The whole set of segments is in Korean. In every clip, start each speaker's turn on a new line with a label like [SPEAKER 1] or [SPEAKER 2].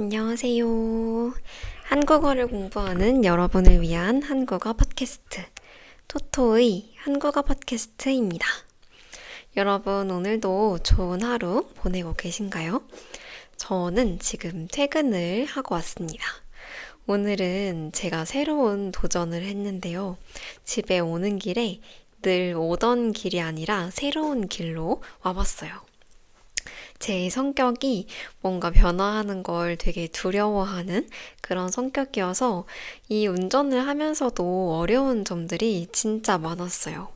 [SPEAKER 1] 안녕하세요. 한국어를 공부하는 여러분을 위한 한국어 팟캐스트, 토토의 한국어 팟캐스트입니다. 여러분, 오늘도 좋은 하루 보내고 계신가요? 저는 지금 퇴근을 하고 왔습니다. 오늘은 제가 새로운 도전을 했는데요. 집에 오는 길에 늘 오던 길이 아니라 새로운 길로 와봤어요. 제 성격이 뭔가 변화하는 걸 되게 두려워하는 그런 성격이어서 이 운전을 하면서도 어려운 점들이 진짜 많았어요.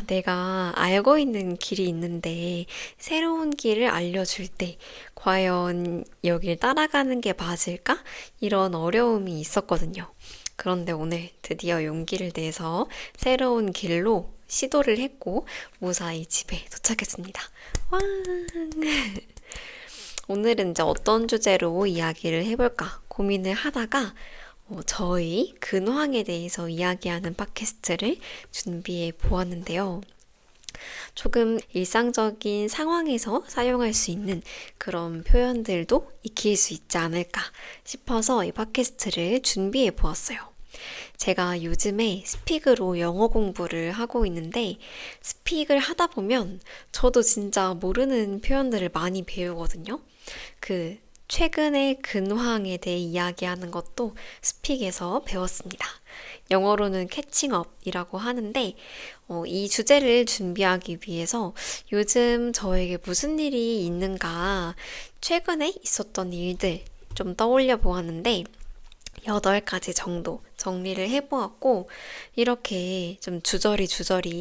[SPEAKER 1] 내가 알고 있는 길이 있는데 새로운 길을 알려줄 때 과연 여길 따라가는 게 맞을까? 이런 어려움이 있었거든요. 그런데 오늘 드디어 용기를 내서 새로운 길로 시도를 했고 무사히 집에 도착했습니다. 와! 오늘은 이제 어떤 주제로 이야기를 해볼까 고민을 하다가 저희 근황에 대해서 이야기하는 팟캐스트를 준비해 보았는데요. 조금 일상적인 상황에서 사용할 수 있는 그런 표현들도 익힐 수 있지 않을까 싶어서 이 팟캐스트를 준비해 보았어요. 제가 요즘에 스픽으로 영어 공부를 하고 있는데 스픽을 하다 보면 저도 진짜 모르는 표현들을 많이 배우거든요. 최근의 근황에 대해 이야기하는 것도 스픽에서 배웠습니다. 영어로는 캐칭업이라고 하는데 이 주제를 준비하기 위해서 요즘 저에게 무슨 일이 있는가 최근에 있었던 일들 좀 떠올려 보았는데 8가지 정도 정리를 해보았고, 이렇게 좀 주저리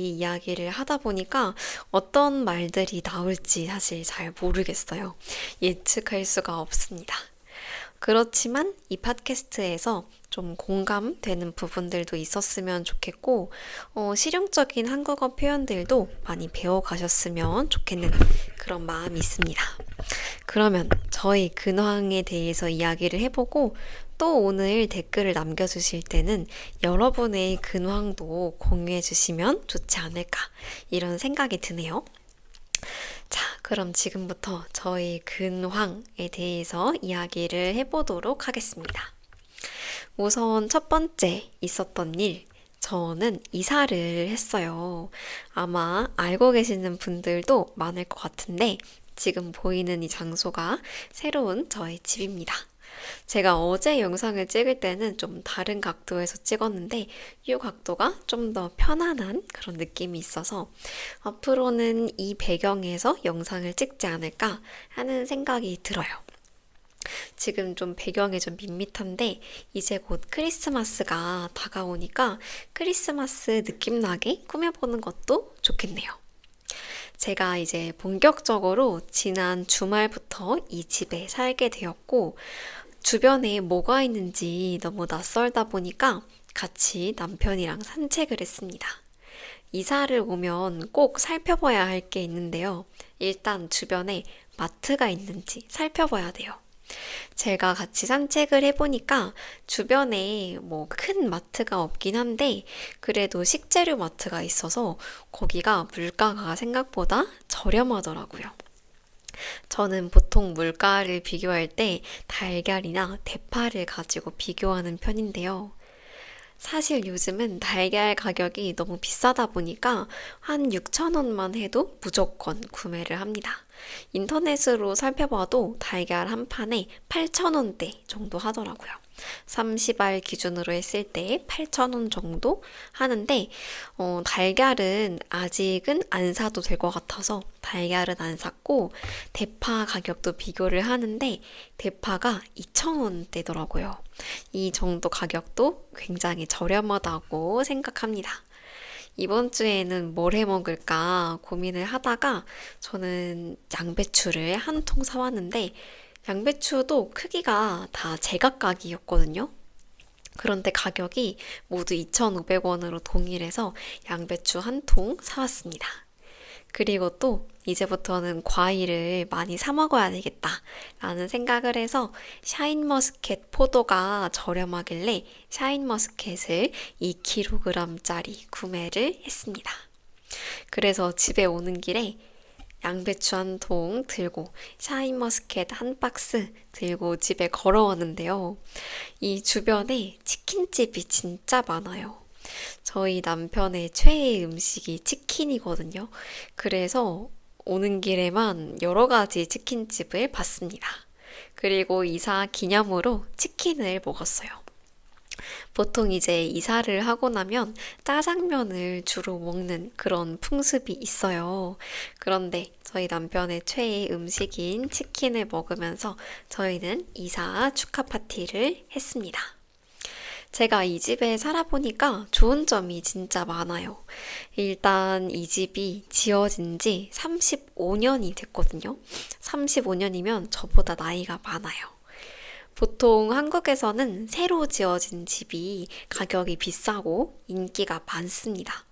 [SPEAKER 1] 이야기를 하다 보니까 어떤 말들이 나올지 사실 잘 모르겠어요. 예측할 수가 없습니다. 그렇지만 이 팟캐스트에서 좀 공감되는 부분들도 있었으면 좋겠고, 실용적인 한국어 표현들도 많이 배워가셨으면 좋겠는 그런 마음이 있습니다. 그러면 저희 근황에 대해서 이야기를 해보고 또 오늘 댓글을 남겨주실 때는 여러분의 근황도 공유해주시면 좋지 않을까 이런 생각이 드네요. 자, 그럼 지금부터 저희 근황에 대해서 이야기를 해보도록 하겠습니다. 우선 첫 번째 있었던 일, 저는 이사를 했어요. 아마 알고 계시는 분들도 많을 것 같은데 지금 보이는 이 장소가 새로운 저의 집입니다. 제가 어제 영상을 찍을 때는 좀 다른 각도에서 찍었는데 이 각도가 좀 더 편안한 그런 느낌이 있어서 앞으로는 이 배경에서 영상을 찍지 않을까 하는 생각이 들어요. 지금 좀 배경이 좀 밋밋한데 이제 곧 크리스마스가 다가오니까 크리스마스 느낌 나게 꾸며보는 것도 좋겠네요. 제가 이제 본격적으로 지난 주말부터 이 집에 살게 되었고 주변에 뭐가 있는지 너무 낯설다 보니까 같이 남편이랑 산책을 했습니다. 이사를 오면 꼭 살펴봐야 할 게 있는데요. 일단 주변에 마트가 있는지 살펴봐야 돼요. 제가 같이 산책을 해보니까 주변에 뭐 큰 마트가 없긴 한데 그래도 식재료 마트가 있어서 거기가 물가가 생각보다 저렴하더라고요. 저는 보통 물가를 비교할 때 달걀이나 대파를 가지고 비교하는 편인데요. 사실 요즘은 달걀 가격이 너무 비싸다 보니까 한 6,000원만 해도 무조건 구매를 합니다. 인터넷으로 살펴봐도 달걀 한 판에 8,000원대 정도 하더라고요. 30알 기준으로 했을 때 8,000원 정도 하는데 달걀은 아직은 안 사도 될 것 같아서 달걀은 안 샀고 대파 가격도 비교를 하는데 대파가 2,000원대더라고요. 이 정도 가격도 굉장히 저렴하다고 생각합니다. 이번 주에는 뭘 해 먹을까 고민을 하다가 저는 양배추를 한 통 사왔는데 양배추도 크기가 다 제각각이었거든요. 그런데 가격이 모두 2,500원으로 동일해서 양배추 한 통 사왔습니다. 그리고 또 이제부터는 과일을 많이 사 먹어야 되겠다 라는 생각을 해서 샤인머스켓 포도가 저렴하길래 샤인머스켓을 2kg짜리 구매를 했습니다. 그래서 집에 오는 길에 양배추 한 통 들고 샤인머스켓 한 박스 들고 집에 걸어왔는데요. 이 주변에 치킨집이 진짜 많아요. 저희 남편의 최애 음식이 치킨이거든요. 그래서 오는 길에만 여러 가지 치킨집을 봤습니다. 그리고 이사 기념으로 치킨을 먹었어요. 보통 이제 이사를 하고 나면 짜장면을 주로 먹는 그런 풍습이 있어요. 그런데 저희 남편의 최애 음식인 치킨을 먹으면서 저희는 이사 축하 파티를 했습니다. 제가 이 집에 살아보니까 좋은 점이 진짜 많아요. 일단 이 집이 지어진 지 35년이 됐거든요. 35년이면 저보다 나이가 많아요. 보통 한국에서는 새로 지어진 집이 가격이 비싸고 인기가 많습니다.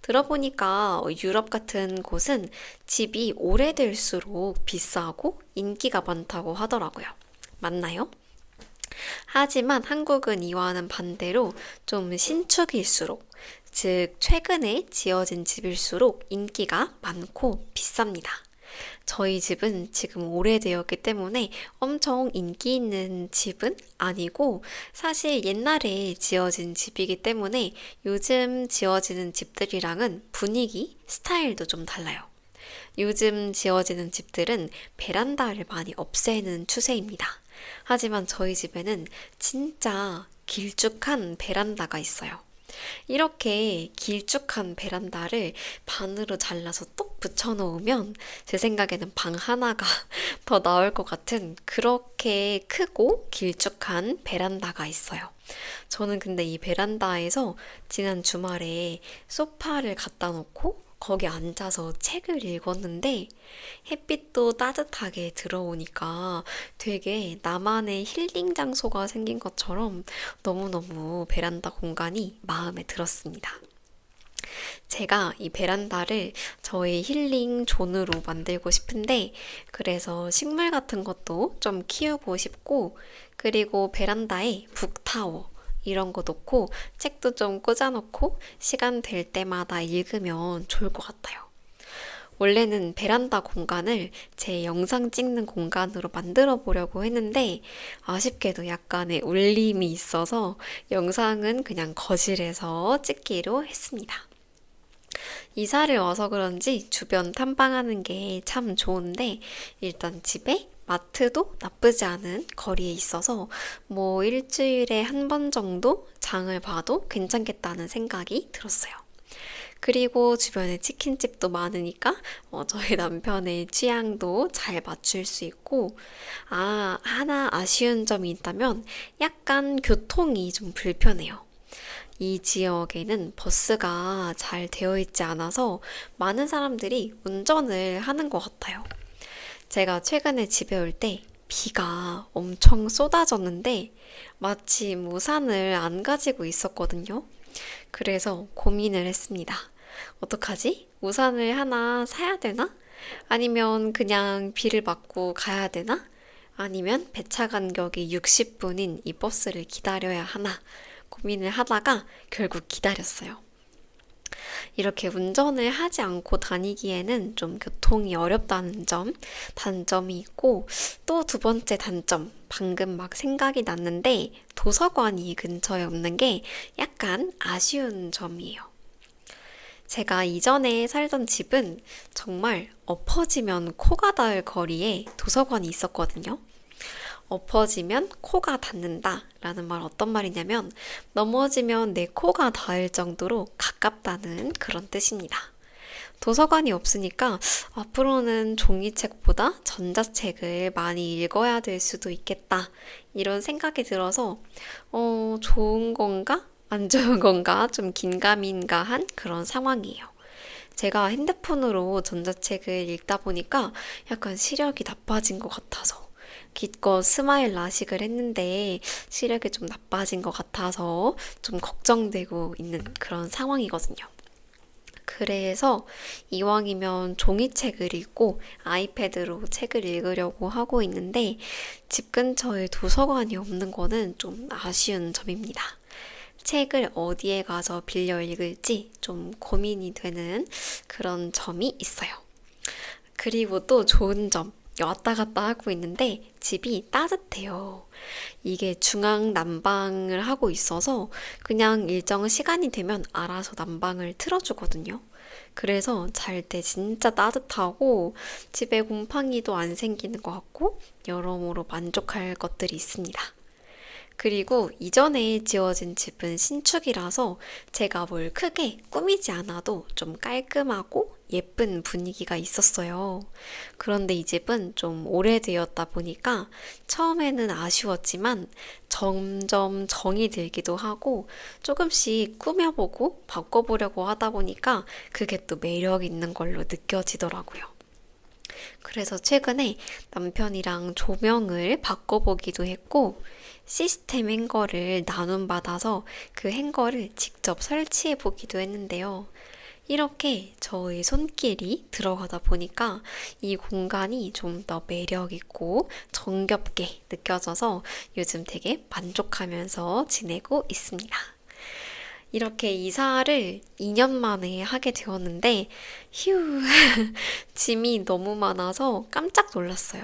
[SPEAKER 1] 들어보니까 유럽 같은 곳은 집이 오래될수록 비싸고 인기가 많다고 하더라고요. 맞나요? 하지만 한국은 이와는 반대로 좀 신축일수록, 즉 최근에 지어진 집일수록 인기가 많고 비쌉니다. 저희 집은 지금 오래되었기 때문에 엄청 인기 있는 집은 아니고 사실 옛날에 지어진 집이기 때문에 요즘 지어지는 집들이랑은 분위기, 스타일도 좀 달라요. 요즘 지어지는 집들은 베란다를 많이 없애는 추세입니다. 하지만 저희 집에는 진짜 길쭉한 베란다가 있어요. 이렇게 길쭉한 베란다를 반으로 잘라서 똑 붙여놓으면 제 생각에는 방 하나가 더 나올 것 같은 그렇게 크고 길쭉한 베란다가 있어요. 저는 근데 이 베란다에서 지난 주말에 소파를 갖다 놓고 거기 앉아서 책을 읽었는데 햇빛도 따뜻하게 들어오니까 되게 나만의 힐링 장소가 생긴 것처럼 너무너무 베란다 공간이 마음에 들었습니다. 제가 이 베란다를 저의 힐링 존으로 만들고 싶은데 그래서 식물 같은 것도 좀 키우고 싶고 그리고 베란다에 북타워 이런 거 놓고 책도 좀 꽂아놓고 시간 될 때마다 읽으면 좋을 것 같아요. 원래는 베란다 공간을 제 영상 찍는 공간으로 만들어 보려고 했는데 아쉽게도 약간의 울림이 있어서 영상은 그냥 거실에서 찍기로 했습니다. 이사를 와서 그런지 주변 탐방하는 게 참 좋은데 일단 집에 마트도 나쁘지 않은 거리에 있어서 뭐 일주일에 한 번 정도 장을 봐도 괜찮겠다는 생각이 들었어요. 그리고 주변에 치킨집도 많으니까 저희 남편의 취향도 잘 맞출 수 있고 하나 아쉬운 점이 있다면 약간 교통이 좀 불편해요. 이 지역에는 버스가 잘 되어 있지 않아서 많은 사람들이 운전을 하는 것 같아요. 제가 최근에 집에 올 때 비가 엄청 쏟아졌는데 마침 우산을 안 가지고 있었거든요. 그래서 고민을 했습니다. 어떡하지? 우산을 하나 사야 되나? 아니면 그냥 비를 맞고 가야 되나? 아니면 배차 간격이 60분인 이 버스를 기다려야 하나? 고민을 하다가 결국 기다렸어요. 이렇게 운전을 하지 않고 다니기에는 좀 교통이 어렵다는 점, 단점이 있고, 또 두 번째 단점, 방금 막 생각이 났는데, 도서관이 근처에 없는 게 약간 아쉬운 점이에요. 제가 이전에 살던 집은 정말 엎어지면 코가 닿을 거리에 도서관이 있었거든요. 엎어지면 코가 닿는다 라는 말 어떤 말이냐면 넘어지면 내 코가 닿을 정도로 가깝다는 그런 뜻입니다. 도서관이 없으니까 앞으로는 종이책보다 전자책을 많이 읽어야 될 수도 있겠다 이런 생각이 들어서 좋은 건가? 안 좋은 건가? 좀 긴가민가한 그런 상황이에요. 제가 핸드폰으로 전자책을 읽다 보니까 약간 시력이 나빠진 것 같아서 기껏 스마일 라식을 했는데 시력이 좀 나빠진 것 같아서 좀 걱정되고 있는 그런 상황이거든요. 그래서 이왕이면 종이책을 읽고 아이패드로 책을 읽으려고 하고 있는데 집 근처에 도서관이 없는 거는 좀 아쉬운 점입니다. 책을 어디에 가서 빌려 읽을지 좀 고민이 되는 그런 점이 있어요. 그리고 또 좋은 점, 왔다 갔다 하고 있는데 집이 따뜻해요. 이게 중앙 난방을 하고 있어서 그냥 일정 시간이 되면 알아서 난방을 틀어주거든요. 그래서 잘 때 진짜 따뜻하고 집에 곰팡이도 안 생기는 것 같고 여러모로 만족할 것들이 있습니다. 그리고 이전에 지어진 집은 신축이라서 제가 뭘 크게 꾸미지 않아도 좀 깔끔하고 예쁜 분위기가 있었어요. 그런데 이 집은 좀 오래되었다 보니까 처음에는 아쉬웠지만 점점 정이 들기도 하고 조금씩 꾸며보고 바꿔보려고 하다 보니까 그게 또 매력 있는 걸로 느껴지더라고요. 그래서 최근에 남편이랑 조명을 바꿔보기도 했고, 시스템 행거를 나눔받아서 그 행거를 직접 설치해 보기도 했는데요. 이렇게 저의 손길이 들어가다 보니까 이 공간이 좀 더 매력 있고 정겹게 느껴져서 요즘 되게 만족하면서 지내고 있습니다. 이렇게 이사를 2년 만에 하게 되었는데, 휴, 짐이 너무 많아서 깜짝 놀랐어요.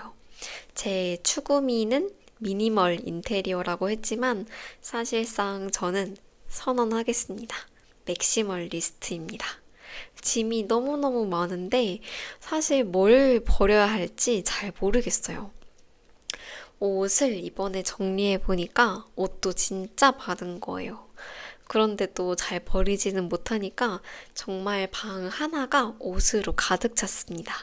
[SPEAKER 1] 제 추구미는 미니멀 인테리어라고 했지만 사실상 저는 선언하겠습니다. 맥시멀리스트입니다. 짐이 너무너무 많은데 사실 뭘 버려야 할지 잘 모르겠어요. 옷을 이번에 정리해 보니까 옷도 진짜 많은 거예요. 그런데 또 잘 버리지는 못하니까 정말 방 하나가 옷으로 가득 찼습니다.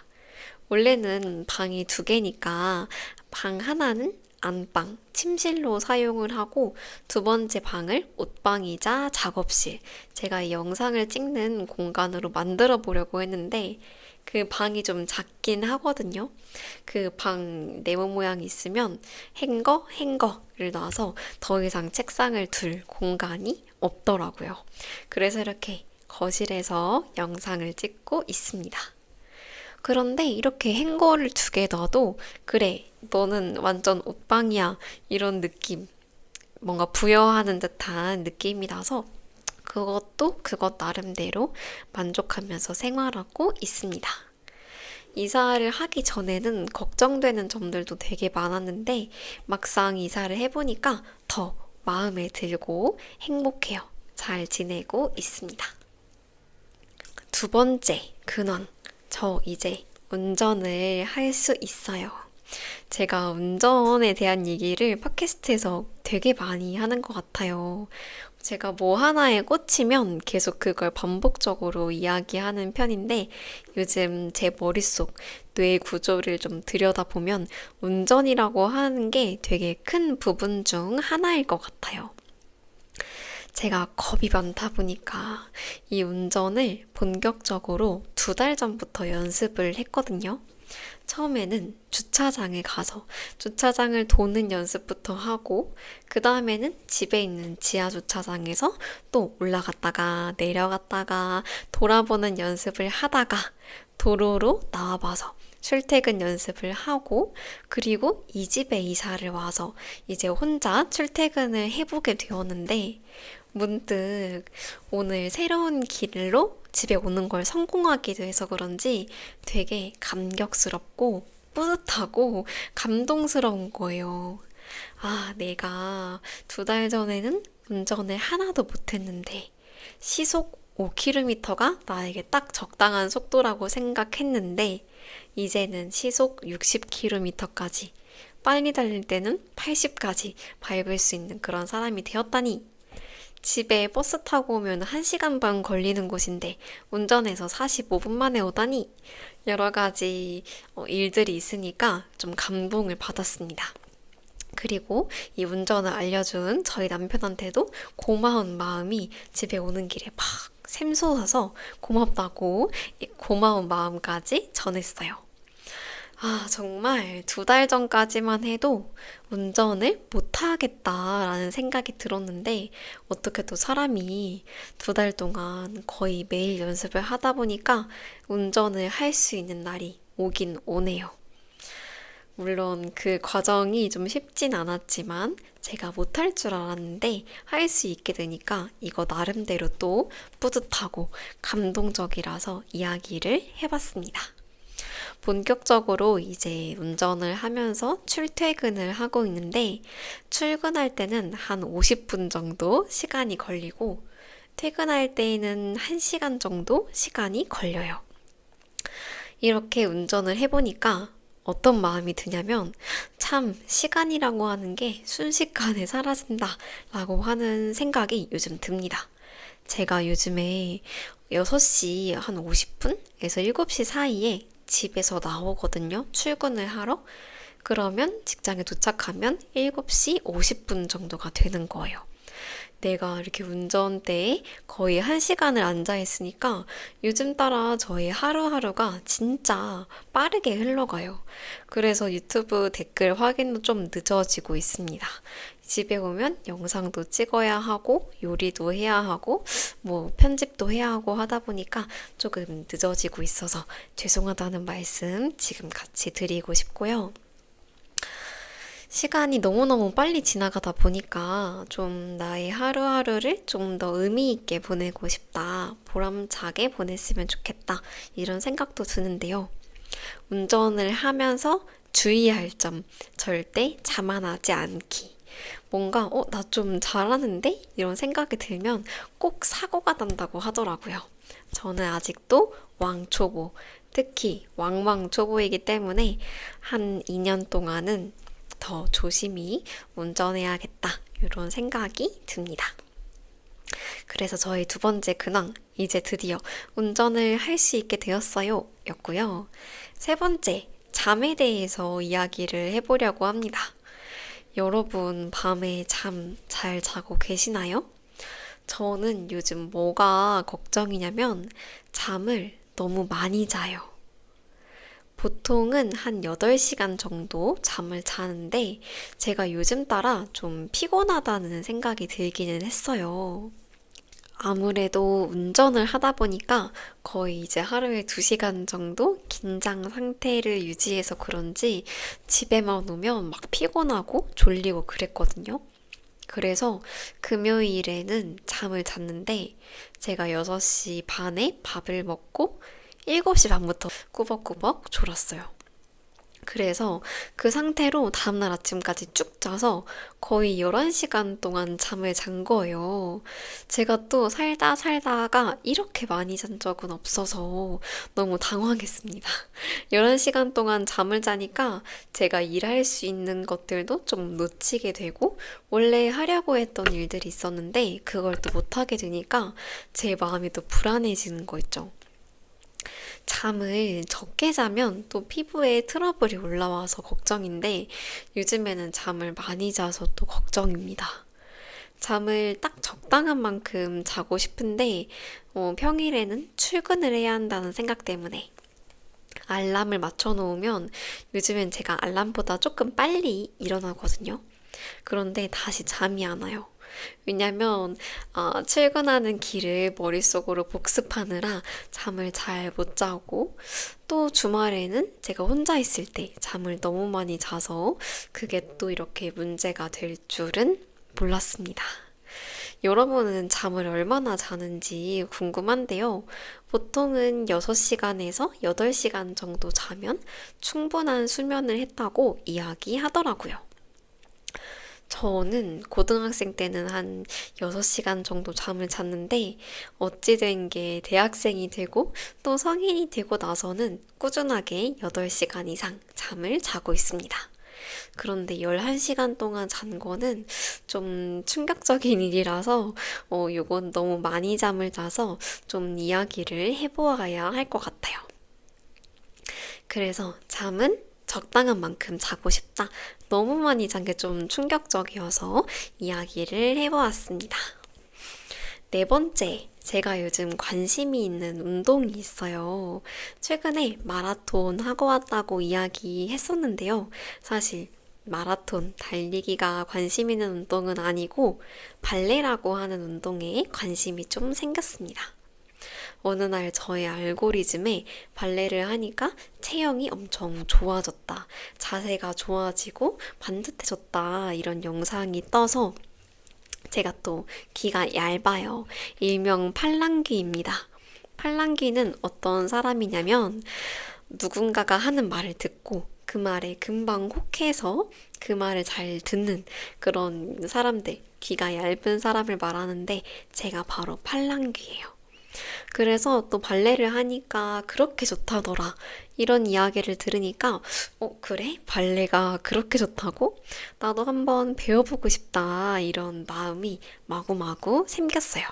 [SPEAKER 1] 원래는 방이 두 개니까 방 하나는 안방, 침실로 사용을 하고 두 번째 방을 옷방이자 작업실, 제가 이 영상을 찍는 공간으로 만들어 보려고 했는데 그 방이 좀 작긴 하거든요. 그 방 네모 모양이 있으면 행거를 놔서 더 이상 책상을 둘 공간이 없더라고요. 그래서 이렇게 거실에서 영상을 찍고 있습니다. 그런데 이렇게 행거를 두 개 놔도 그래, 너는 완전 옷방이야. 이런 느낌, 뭔가 부여하는 듯한 느낌이 나서 그것도 그것 나름대로 만족하면서 생활하고 있습니다. 이사를 하기 전에는 걱정되는 점들도 되게 많았는데 막상 이사를 해보니까 더 마음에 들고 행복해요. 잘 지내고 있습니다. 두 번째 근황. 저 이제 운전을 할 수 있어요. 제가 운전에 대한 얘기를 팟캐스트에서 되게 많이 하는 것 같아요. 제가 뭐 하나에 꽂히면 계속 그걸 반복적으로 이야기하는 편인데 요즘 제 머릿속 뇌 구조를 좀 들여다보면 운전이라고 하는 게 되게 큰 부분 중 하나일 것 같아요. 제가 겁이 많다 보니까 이 운전을 본격적으로 2달 전부터 연습을 했거든요. 처음에는 주차장에 가서 주차장을 도는 연습부터 하고, 그 다음에는 집에 있는 지하 주차장에서 또 올라갔다가 내려갔다가 돌아보는 연습을 하다가 도로로 나와봐서 출퇴근 연습을 하고, 그리고 이 집에 이사를 와서 이제 혼자 출퇴근을 해보게 되었는데, 문득 오늘 새로운 길로 집에 오는 걸 성공하기도 해서 그런지 되게 감격스럽고 뿌듯하고 감동스러운 거예요. 아, 내가 2달 전에는 운전을 하나도 못했는데 시속 5km가 나에게 딱 적당한 속도라고 생각했는데 이제는 시속 60km까지, 빨리 달릴 때는 80까지 밟을 수 있는 그런 사람이 되었다니, 집에 버스 타고 오면 1시간 반 걸리는 곳인데 운전해서 45분 만에 오다니, 여러 가지 일들이 있으니까 좀 감동을 받았습니다. 그리고 이 운전을 알려준 저희 남편한테도 고마운 마음이 집에 오는 길에 막 샘솟아서 고맙다고 고마운 마음까지 전했어요. 아, 정말 2달 전까지만 해도 운전을 못하겠다라는 생각이 들었는데 어떻게 또 사람이 2달 동안 거의 매일 연습을 하다 보니까 운전을 할 수 있는 날이 오긴 오네요. 물론 그 과정이 좀 쉽진 않았지만 제가 못할 줄 알았는데 할 수 있게 되니까 이거 나름대로 또 뿌듯하고 감동적이라서 이야기를 해봤습니다. 본격적으로 이제 운전을 하면서 출퇴근을 하고 있는데, 출근할 때는 한 50분 정도 시간이 걸리고, 퇴근할 때에는 1시간 정도 시간이 걸려요. 이렇게 운전을 해보니까 어떤 마음이 드냐면, 참, 시간이라고 하는 게 순식간에 사라진다 라고 하는 생각이 요즘 듭니다. 제가 요즘에 6시 한 50분에서 7시 사이에 집에서 나오거든요. 출근을 하러. 그러면 직장에 도착하면 7시 50분 정도가 되는 거예요. 내가 이렇게 운전대에 거의 1시간을 앉아 있으니까 요즘 따라 저의 하루하루가 진짜 빠르게 흘러가요. 그래서 유튜브 댓글 확인도 좀 늦어지고 있습니다. 집에 오면 영상도 찍어야 하고 요리도 해야 하고 뭐 편집도 해야 하고 하다 보니까 조금 늦어지고 있어서 죄송하다는 말씀 지금 같이 드리고 싶고요. 시간이 너무너무 빨리 지나가다 보니까 좀 나의 하루하루를 좀 더 의미 있게 보내고 싶다. 보람차게 보냈으면 좋겠다. 이런 생각도 드는데요. 운전을 하면서 주의할 점, 절대 자만하지 않기. 뭔가, 나 좀 잘하는데? 이런 생각이 들면 꼭 사고가 난다고 하더라고요. 저는 아직도 왕초보, 특히 왕왕초보이기 때문에 한 2년 동안은 더 조심히 운전해야겠다. 이런 생각이 듭니다. 그래서 저의 두 번째 근황, 이제 드디어 운전을 할 수 있게 되었어요. 였고요. 세 번째, 잠에 대해서 이야기를 해보려고 합니다. 여러분, 밤에 잠 잘 자고 계시나요? 저는 요즘 뭐가 걱정이냐면 잠을 너무 많이 자요. 보통은 한 8시간 정도 잠을 자는데 제가 요즘 따라 좀 피곤하다는 생각이 들기는 했어요. 아무래도 운전을 하다 보니까 거의 이제 하루에 2시간 정도 긴장 상태를 유지해서 그런지 집에만 오면 막 피곤하고 졸리고 그랬거든요. 그래서 금요일에는 잠을 잤는데 제가 6시 반에 밥을 먹고 7시 반부터 꾸벅꾸벅 졸았어요. 그래서 그 상태로 다음날 아침까지 쭉 자서 거의 11시간 동안 잠을 잔 거예요. 제가 또 살다 살다가 이렇게 많이 잔 적은 없어서 너무 당황했습니다. 11시간 동안 잠을 자니까 제가 일할 수 있는 것들도 좀 놓치게 되고 원래 하려고 했던 일들이 있었는데 그걸 또 못하게 되니까 제 마음이 또 불안해지는 거 있죠. 잠을 적게 자면 또 피부에 트러블이 올라와서 걱정인데 요즘에는 잠을 많이 자서 또 걱정입니다. 잠을 딱 적당한 만큼 자고 싶은데 평일에는 출근을 해야 한다는 생각 때문에 알람을 맞춰 놓으면 요즘엔 제가 알람보다 조금 빨리 일어나거든요. 그런데 다시 잠이 안 와요. 왜냐면 출근하는 길을 머릿속으로 복습하느라 잠을 잘 못 자고 또 주말에는 제가 혼자 있을 때 잠을 너무 많이 자서 그게 또 이렇게 문제가 될 줄은 몰랐습니다. 여러분은 잠을 얼마나 자는지 궁금한데요. 보통은 6시간에서 8시간 정도 자면 충분한 수면을 했다고 이야기하더라고요. 저는 고등학생 때는 한 6시간 정도 잠을 잤는데 어찌 된 게 대학생이 되고 또 성인이 되고 나서는 꾸준하게 8시간 이상 잠을 자고 있습니다. 그런데 11시간 동안 잔 거는 좀 충격적인 일이라서 요건 너무 많이 잠을 자서 좀 이야기를 해보아야 할 것 같아요. 그래서 잠은 적당한 만큼 자고 싶다. 너무 많이 잔 게 좀 충격적이어서 이야기를 해보았습니다. 네 번째, 제가 요즘 관심이 있는 운동이 있어요. 최근에 마라톤 하고 왔다고 이야기했었는데요. 사실 마라톤, 달리기가 관심 있는 운동은 아니고 발레라고 하는 운동에 관심이 좀 생겼습니다. 어느 날 저의 알고리즘에 발레를 하니까 체형이 엄청 좋아졌다. 자세가 좋아지고 반듯해졌다. 이런 영상이 떠서 제가 또 귀가 얇아요. 일명 팔랑귀입니다. 팔랑귀는 어떤 사람이냐면 누군가가 하는 말을 듣고 그 말에 금방 혹해서 그 말을 잘 듣는 그런 사람들, 귀가 얇은 사람을 말하는데 제가 바로 팔랑귀예요. 그래서 또 발레를 하니까 그렇게 좋다더라. 이런 이야기를 들으니까, 그래? 발레가 그렇게 좋다고? 나도 한번 배워보고 싶다. 이런 마음이 마구마구 생겼어요.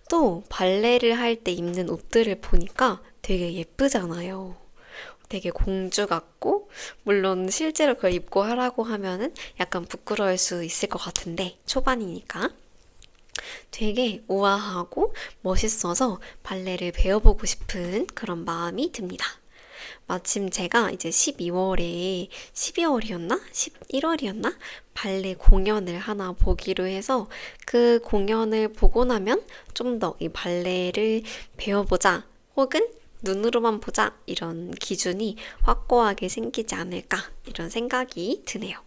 [SPEAKER 1] 또 발레를 할 때 입는 옷들을 보니까 되게 예쁘잖아요. 되게 공주 같고, 물론 실제로 그걸 입고 하라고 하면은 약간 부끄러울 수 있을 것 같은데, 초반이니까. 되게 우아하고 멋있어서 발레를 배워보고 싶은 그런 마음이 듭니다. 마침 제가 이제 12월이었나? 11월이었나? 발레 공연을 하나 보기로 해서 그 공연을 보고 나면 좀 더 이 발레를 배워보자 혹은 눈으로만 보자 이런 기준이 확고하게 생기지 않을까 이런 생각이 드네요.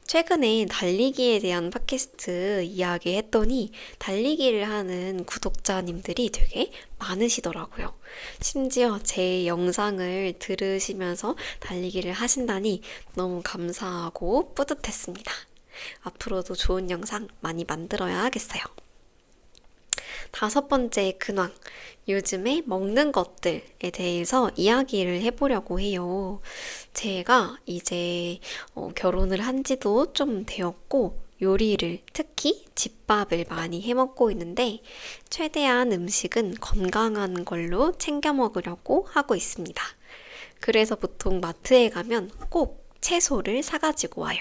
[SPEAKER 1] 최근에 달리기에 대한 팟캐스트 이야기했더니 달리기를 하는 구독자님들이 되게 많으시더라고요. 심지어 제 영상을 들으시면서 달리기를 하신다니 너무 감사하고 뿌듯했습니다. 앞으로도 좋은 영상 많이 만들어야 하겠어요. 다섯 번째 근황. 요즘에 먹는 것들에 대해서 이야기를 해보려고 해요. 제가 이제 결혼을 한 지도 좀 되었고, 요리를, 특히 집밥을 많이 해 먹고 있는데, 최대한 음식은 건강한 걸로 챙겨 먹으려고 하고 있습니다. 그래서 보통 마트에 가면 꼭 채소를 사가지고 와요.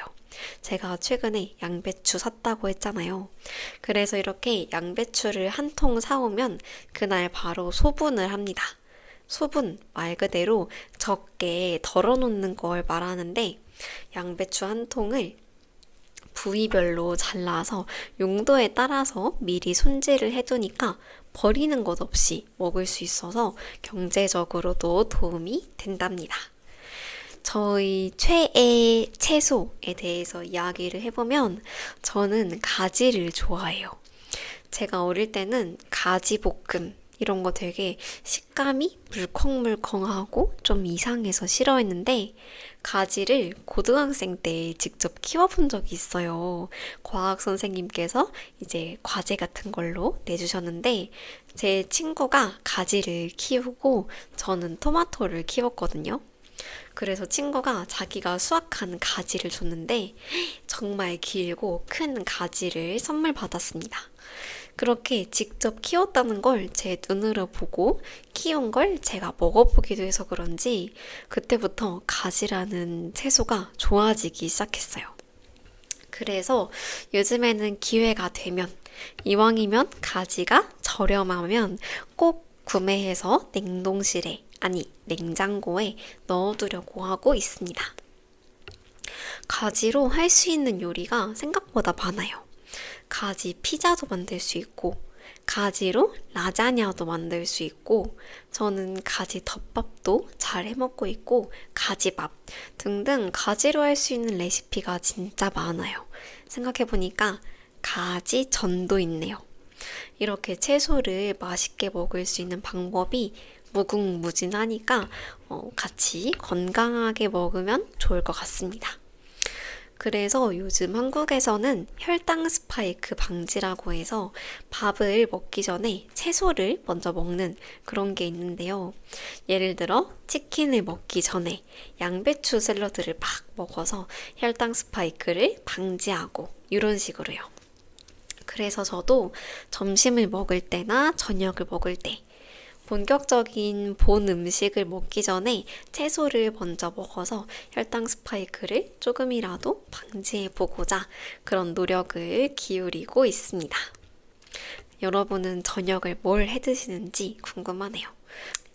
[SPEAKER 1] 제가 최근에 양배추 샀다고 했잖아요. 그래서 이렇게 양배추를 한 통 사오면 그날 바로 소분을 합니다. 소분 말 그대로 적게 덜어놓는 걸 말하는데 양배추 한 통을 부위별로 잘라서 용도에 따라서 미리 손질을 해두니까 버리는 것 없이 먹을 수 있어서 경제적으로도 도움이 된답니다. 저희 최애 채소에 대해서 이야기를 해보면 저는 가지를 좋아해요. 제가 어릴 때는 가지볶음 이런 거 되게 식감이 물컹물컹하고 좀 이상해서 싫어했는데 가지를 고등학생 때 직접 키워본 적이 있어요. 과학 선생님께서 이제 과제 같은 걸로 내주셨는데 제 친구가 가지를 키우고 저는 토마토를 키웠거든요. 그래서 친구가 자기가 수확한 가지를 줬는데 정말 길고 큰 가지를 선물 받았습니다. 그렇게 직접 키웠다는 걸 제 눈으로 보고 키운 걸 제가 먹어보기도 해서 그런지 그때부터 가지라는 채소가 좋아지기 시작했어요. 그래서 요즘에는 기회가 되면 이왕이면 가지가 저렴하면 꼭 구매해서 냉동실에 아니 냉장고에 넣어두려고 하고 있습니다. 가지로 할 수 있는 요리가 생각보다 많아요. 가지 피자도 만들 수 있고 가지로 라자냐도 만들 수 있고 저는 가지 덮밥도 잘 해먹고 있고 가지밥 등등 가지로 할 수 있는 레시피가 진짜 많아요. 생각해보니까 가지 전도 있네요. 이렇게 채소를 맛있게 먹을 수 있는 방법이 무궁무진하니까 같이 건강하게 먹으면 좋을 것 같습니다. 그래서 요즘 한국에서는 혈당 스파이크 방지라고 해서 밥을 먹기 전에 채소를 먼저 먹는 그런 게 있는데요. 예를 들어 치킨을 먹기 전에 양배추 샐러드를 막 먹어서 혈당 스파이크를 방지하고 이런 식으로요. 그래서 저도 점심을 먹을 때나 저녁을 먹을 때 본격적인 본 음식을 먹기 전에 채소를 먼저 먹어서 혈당 스파이크를 조금이라도 방지해 보고자 그런 노력을 기울이고 있습니다. 여러분은 저녁을 뭘 해 드시는지 궁금하네요.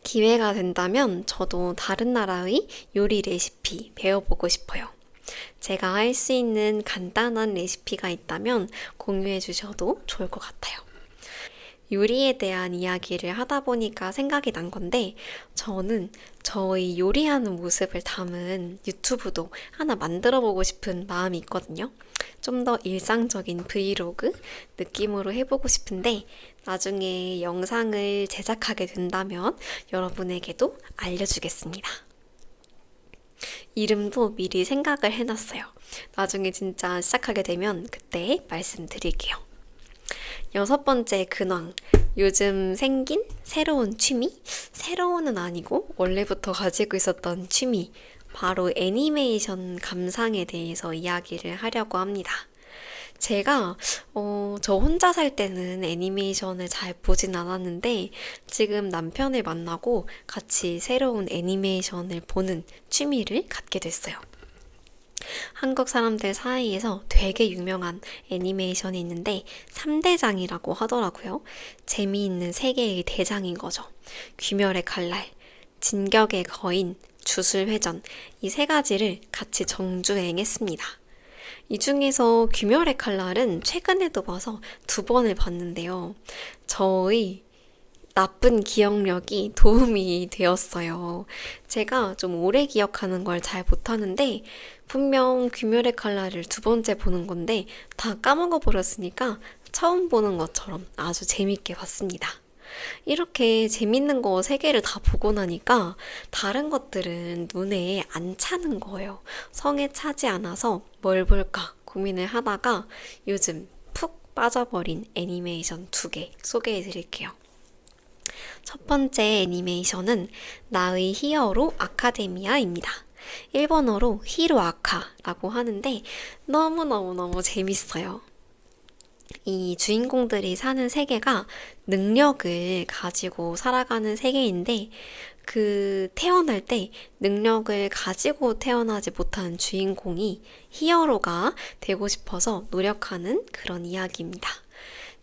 [SPEAKER 1] 기회가 된다면 저도 다른 나라의 요리 레시피 배워보고 싶어요. 제가 할 수 있는 간단한 레시피가 있다면 공유해 주셔도 좋을 것 같아요. 요리에 대한 이야기를 하다 보니까 생각이 난 건데, 저는 저희 요리하는 모습을 담은 유튜브도 하나 만들어 보고 싶은 마음이 있거든요. 좀 더 일상적인 브이로그 느낌으로 해보고 싶은데, 나중에 영상을 제작하게 된다면 여러분에게도 알려주겠습니다. 이름도 미리 생각을 해놨어요. 나중에 진짜 시작하게 되면 그때 말씀드릴게요. 여섯 번째 근황. 요즘 생긴 새로운 취미? 새로운은 아니고 원래부터 가지고 있었던 취미. 바로 애니메이션 감상에 대해서 이야기를 하려고 합니다. 제가 저 혼자 살 때는 애니메이션을 잘 보진 않았는데 지금 남편을 만나고 같이 새로운 애니메이션을 보는 취미를 갖게 됐어요. 한국 사람들 사이에서 되게 유명한 애니메이션이 있는데 3대장이라고 하더라고요. 재미있는 세계의 대장인 거죠. 귀멸의 칼날, 진격의 거인, 주술회전 이 세 가지를 같이 정주행했습니다. 이 중에서 귀멸의 칼날은 최근에도 봐서 두 번을 봤는데요. 저의 나쁜 기억력이 도움이 되었어요. 제가 좀 오래 기억하는 걸 잘 못하는데 분명 귀멸의 칼날을 두 번째 보는 건데 다 까먹어 버렸으니까 처음 보는 것처럼 아주 재밌게 봤습니다. 이렇게 재밌는 거 세 개를 다 보고 나니까 다른 것들은 눈에 안 차는 거예요. 성에 차지 않아서 뭘 볼까 고민을 하다가 요즘 푹 빠져버린 애니메이션 두 개 소개해 드릴게요. 첫 번째 애니메이션은 나의 히어로 아카데미아입니다. 일본어로 히로아카라고 하는데 너무너무너무 재밌어요. 이 주인공들이 사는 세계가 능력을 가지고 살아가는 세계인데 태어날 때 능력을 가지고 태어나지 못한 주인공이 히어로가 되고 싶어서 노력하는 그런 이야기입니다.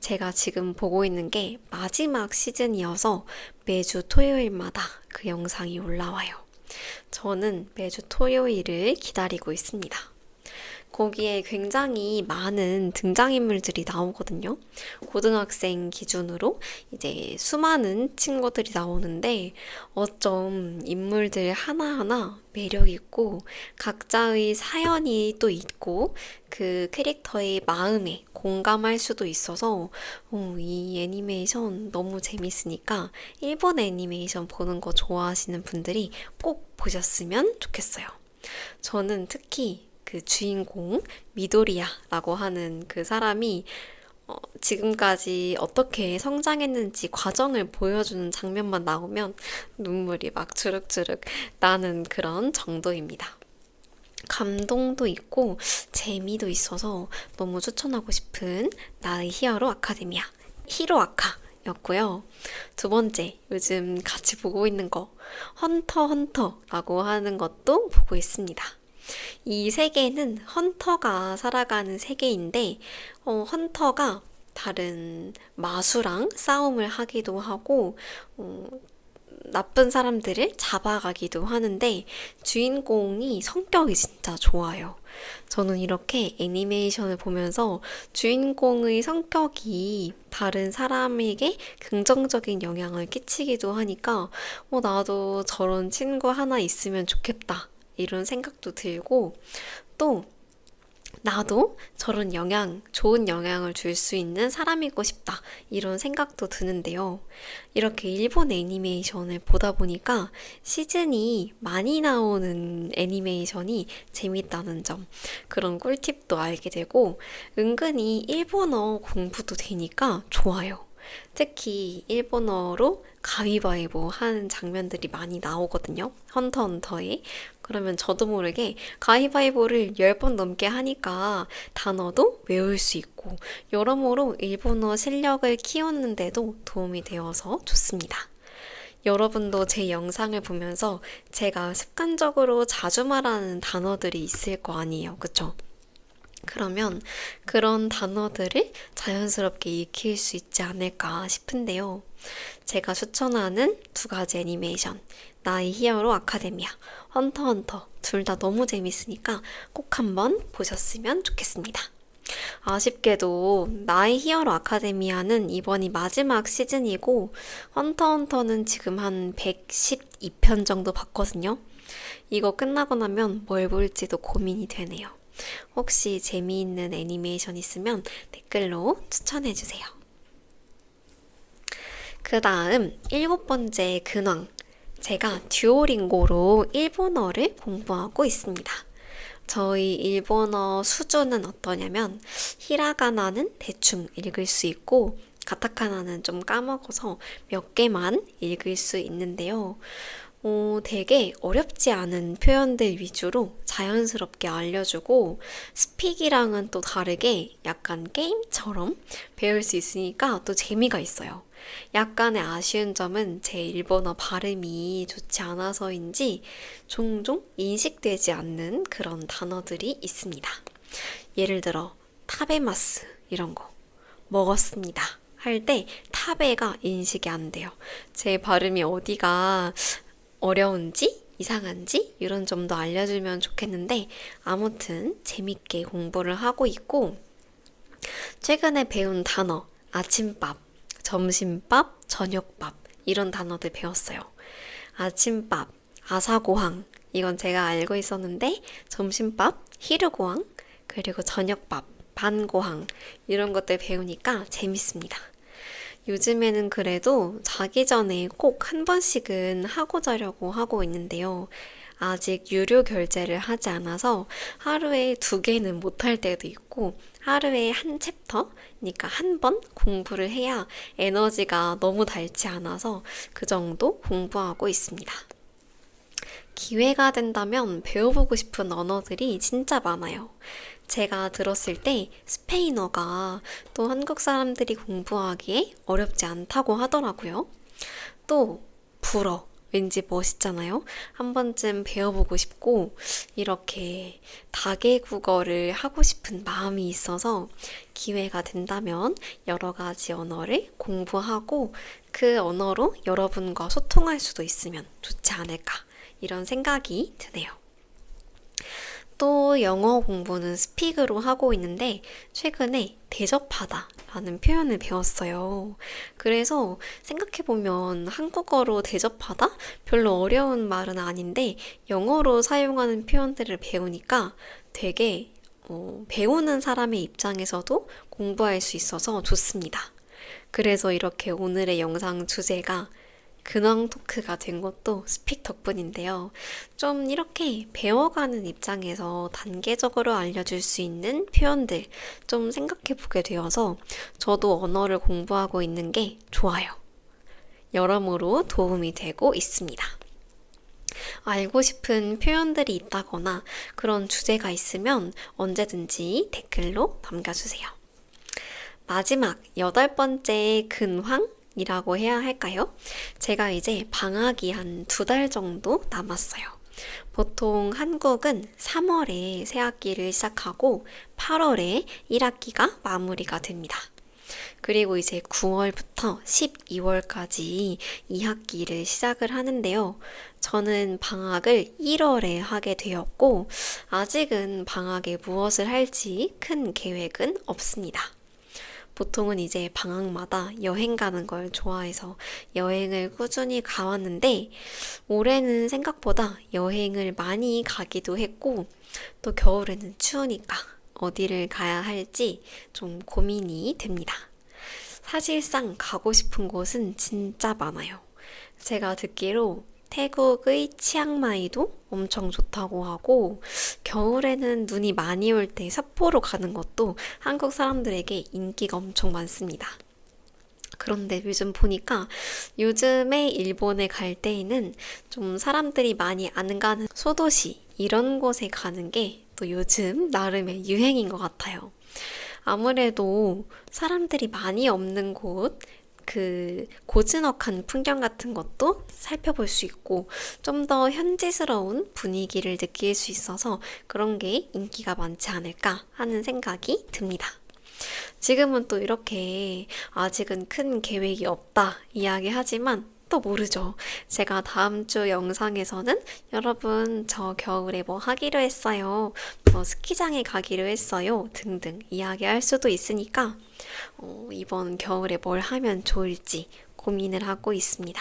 [SPEAKER 1] 제가 지금 보고 있는 게 마지막 시즌이어서 매주 토요일마다 그 영상이 올라와요. 저는 매주 토요일을 기다리고 있습니다. 거기에 굉장히 많은 등장인물들이 나오거든요. 고등학생 기준으로 이제 수많은 친구들이 나오는데 어쩜 인물들 하나하나 매력있고 각자의 사연이 또 있고 그 캐릭터의 마음에 공감할 수도 있어서 이 애니메이션 너무 재밌으니까 일본 애니메이션 보는 거 좋아하시는 분들이 꼭 보셨으면 좋겠어요. 저는 특히 그 주인공 미도리야라고 하는 그 사람이 지금까지 어떻게 성장했는지 과정을 보여주는 장면만 나오면 눈물이 막 주룩주룩 나는 그런 정도입니다. 감동도 있고 재미도 있어서 너무 추천하고 싶은 나의 히어로 아카데미아 히로아카 였고요. 두 번째, 요즘 같이 보고 있는 거 헌터 헌터라고 하는 것도 보고 있습니다. 이 세계는 헌터가 살아가는 세계인데 헌터가 다른 마수랑 싸움을 하기도 하고 나쁜 사람들을 잡아가기도 하는데 주인공이 성격이 진짜 좋아요. 저는 이렇게 애니메이션을 보면서 주인공의 성격이 다른 사람에게 긍정적인 영향을 끼치기도 하니까 나도 저런 친구 하나 있으면 좋겠다. 이런 생각도 들고 또 나도 저런 좋은 영향을 줄 수 있는 사람이고 싶다. 이런 생각도 드는데요. 이렇게 일본 애니메이션을 보다 보니까 시즌이 많이 나오는 애니메이션이 재밌다는 점, 그런 꿀팁도 알게 되고 은근히 일본어 공부도 되니까 좋아요. 특히 일본어로 가위바위보 하는 장면들이 많이 나오거든요. 헌터 헌터에. 그러면 저도 모르게 가위바위보를 10번 넘게 하니까 단어도 외울 수 있고 여러모로 일본어 실력을 키우는데도 도움이 되어서 좋습니다. 여러분도 제 영상을 보면서 제가 습관적으로 자주 말하는 단어들이 있을 거 아니에요. 그쵸? 그러면 그런 단어들을 자연스럽게 익힐 수 있지 않을까 싶은데요. 제가 추천하는 두 가지 애니메이션, 나의 히어로 아카데미아, 헌터 헌터 둘 다 너무 재밌으니까 꼭 한번 보셨으면 좋겠습니다. 아쉽게도 나의 히어로 아카데미아는 이번이 마지막 시즌이고 헌터헌터는 지금 한 112편 정도 봤거든요. 이거 끝나고 나면 뭘 볼지도 고민이 되네요. 혹시 재미있는 애니메이션 있으면 댓글로 추천해주세요. 그 다음 7번째 근황. 제가 듀오링고로 일본어를 공부하고 있습니다. 저희 일본어 수준은 어떠냐면 히라가나는 대충 읽을 수 있고 가타카나는 좀 까먹어서 몇 개만 읽을 수 있는데요. 되게 어렵지 않은 표현들 위주로 자연스럽게 알려주고 스픽이랑은 또 다르게 약간 게임처럼 배울 수 있으니까 또 재미가 있어요. 약간의 아쉬운 점은 제 일본어 발음이 좋지 않아서인지 종종 인식되지 않는 그런 단어들이 있습니다. 예를 들어 타베마스 이런 거 먹었습니다 할 때 타베가 인식이 안 돼요. 제 발음이 어디가 어려운지 이상한지 이런 점도 알려주면 좋겠는데 아무튼 재밌게 공부를 하고 있고 최근에 배운 단어 아침밥, 점심밥, 저녁밥 이런 단어들 배웠어요. 아침밥, 아사고항 이건 제가 알고 있었는데 점심밥, 히르고항 그리고 저녁밥, 반고항 이런 것들 배우니까 재밌습니다. 요즘에는 그래도 자기 전에 꼭 한 번씩은 하고 자려고 하고 있는데요. 아직 유료 결제를 하지 않아서 하루에 2개는 못할 때도 있고 하루에 한 챕터? 그러니까 한 번 공부를 해야 에너지가 너무 닳지 않아서 그 정도 공부하고 있습니다. 기회가 된다면 배워보고 싶은 언어들이 진짜 많아요. 제가 들었을 때 스페인어가 또 한국 사람들이 공부하기에 어렵지 않다고 하더라고요. 또 불어. 왠지 멋있잖아요? 한 번쯤 배워보고 싶고, 이렇게 다계국어를 하고 싶은 마음이 있어서 기회가 된다면 여러 가지 언어를 공부하고 그 언어로 여러분과 소통할 수도 있으면 좋지 않을까, 이런 생각이 드네요. 또 영어 공부는 스픽으로 하고 있는데 최근에 대접하다 라는 표현을 배웠어요. 그래서 생각해보면 한국어로 대접하다? 별로 어려운 말은 아닌데 영어로 사용하는 표현들을 배우니까 되게 배우는 사람의 입장에서도 공부할 수 있어서 좋습니다. 그래서 이렇게 오늘의 영상 주제가 근황 토크가 된 것도 스픽 덕분인데요. 좀 이렇게 배워가는 입장에서 단계적으로 알려줄 수 있는 표현들 좀 생각해 보게 되어서 저도 언어를 공부하고 있는 게 좋아요. 여러모로 도움이 되고 있습니다. 알고 싶은 표현들이 있다거나 그런 주제가 있으면 언제든지 댓글로 남겨주세요. 마지막 8번째 근황 이라고 해야 할까요? 제가 이제 방학이 한 2달 정도 남았어요. 보통 한국은 3월에 새학기를 시작하고 8월에 1학기가 마무리가 됩니다. 그리고 이제 9월부터 12월까지 2학기를 시작을 하는데요. 저는 방학을 1월에 하게 되었고 아직은 방학에 무엇을 할지 큰 계획은 없습니다. 보통은 이제 방학마다 여행 가는 걸 좋아해서 여행을 꾸준히 가왔는데 올해는 생각보다 여행을 많이 가기도 했고 또 겨울에는 추우니까 어디를 가야 할지 좀 고민이 됩니다. 사실상 가고 싶은 곳은 진짜 많아요. 제가 듣기로 태국의 치앙마이도 엄청 좋다고 하고 겨울에는 눈이 많이 올 때 삿포로 가는 것도 한국 사람들에게 인기가 엄청 많습니다. 그런데 요즘 보니까 요즘에 일본에 갈 때에는 좀 사람들이 많이 안 가는 소도시 이런 곳에 가는 게 또 요즘 나름의 유행인 것 같아요. 아무래도 사람들이 많이 없는 곳, 그 고즈넉한 풍경 같은 것도 살펴볼 수 있고 좀 더 현지스러운 분위기를 느낄 수 있어서 그런 게 인기가 많지 않을까 하는 생각이 듭니다. 지금은 또 이렇게 아직은 큰 계획이 없다 이야기하지만 또 모르죠. 제가 다음 주 영상에서는 여러분 저 겨울에 뭐 하기로 했어요. 뭐 스키장에 가기로 했어요. 등등 이야기할 수도 있으니까 이번 겨울에 뭘 하면 좋을지 고민을 하고 있습니다.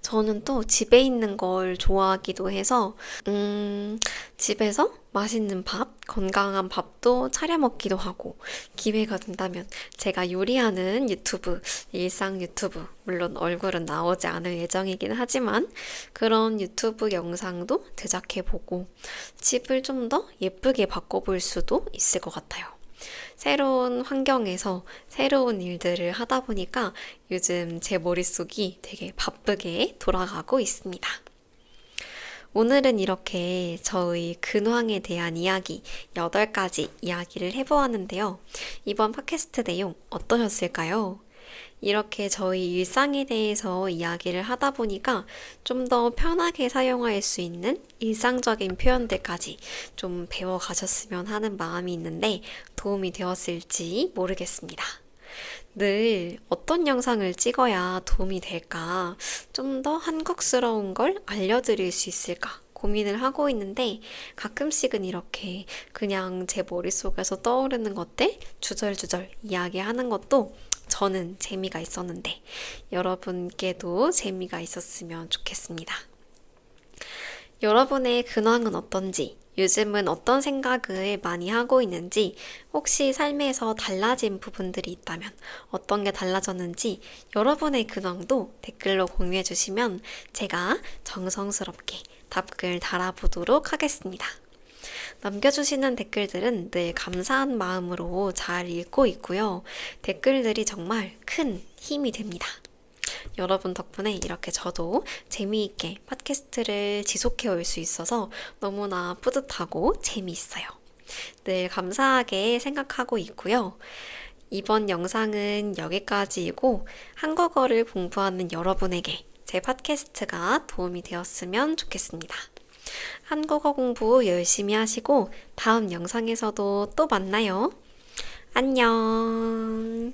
[SPEAKER 1] 저는 또 집에 있는 걸 좋아하기도 해서, 집에서 맛있는 밥, 건강한 밥도 차려 먹기도 하고, 기회가 된다면 제가 요리하는 유튜브, 일상 유튜브, 물론 얼굴은 나오지 않을 예정이긴 하지만, 그런 유튜브 영상도 제작해보고, 집을 좀 더 예쁘게 바꿔볼 수도 있을 것 같아요. 새로운 환경에서 새로운 일들을 하다 보니까 요즘 제 머릿속이 되게 바쁘게 돌아가고 있습니다. 오늘은 이렇게 저의 근황에 대한 이야기 8가지 이야기를 해보았는데요. 이번 팟캐스트 내용 어떠셨을까요? 이렇게 저희 일상에 대해서 이야기를 하다 보니까 좀 더 편하게 사용할 수 있는 일상적인 표현들까지 좀 배워가셨으면 하는 마음이 있는데 도움이 되었을지 모르겠습니다. 늘 어떤 영상을 찍어야 도움이 될까? 좀 더 한국스러운 걸 알려드릴 수 있을까? 고민을 하고 있는데 가끔씩은 이렇게 그냥 제 머릿속에서 떠오르는 것들 주절주절 이야기하는 것도 저는 재미가 있었는데 여러분께도 재미가 있었으면 좋겠습니다. 여러분의 근황은 어떤지, 요즘은 어떤 생각을 많이 하고 있는지, 혹시 삶에서 달라진 부분들이 있다면 어떤 게 달라졌는지 여러분의 근황도 댓글로 공유해 주시면 제가 정성스럽게 답글 달아보도록 하겠습니다. 남겨주시는 댓글들은 늘 감사한 마음으로 잘 읽고 있고요. 댓글들이 정말 큰 힘이 됩니다. 여러분 덕분에 이렇게 저도 재미있게 팟캐스트를 지속해 올 수 있어서 너무나 뿌듯하고 재미있어요. 늘 감사하게 생각하고 있고요. 이번 영상은 여기까지이고 한국어를 공부하는 여러분에게 제 팟캐스트가 도움이 되었으면 좋겠습니다. 한국어 공부 열심히 하시고 다음 영상에서도 또 만나요. 안녕.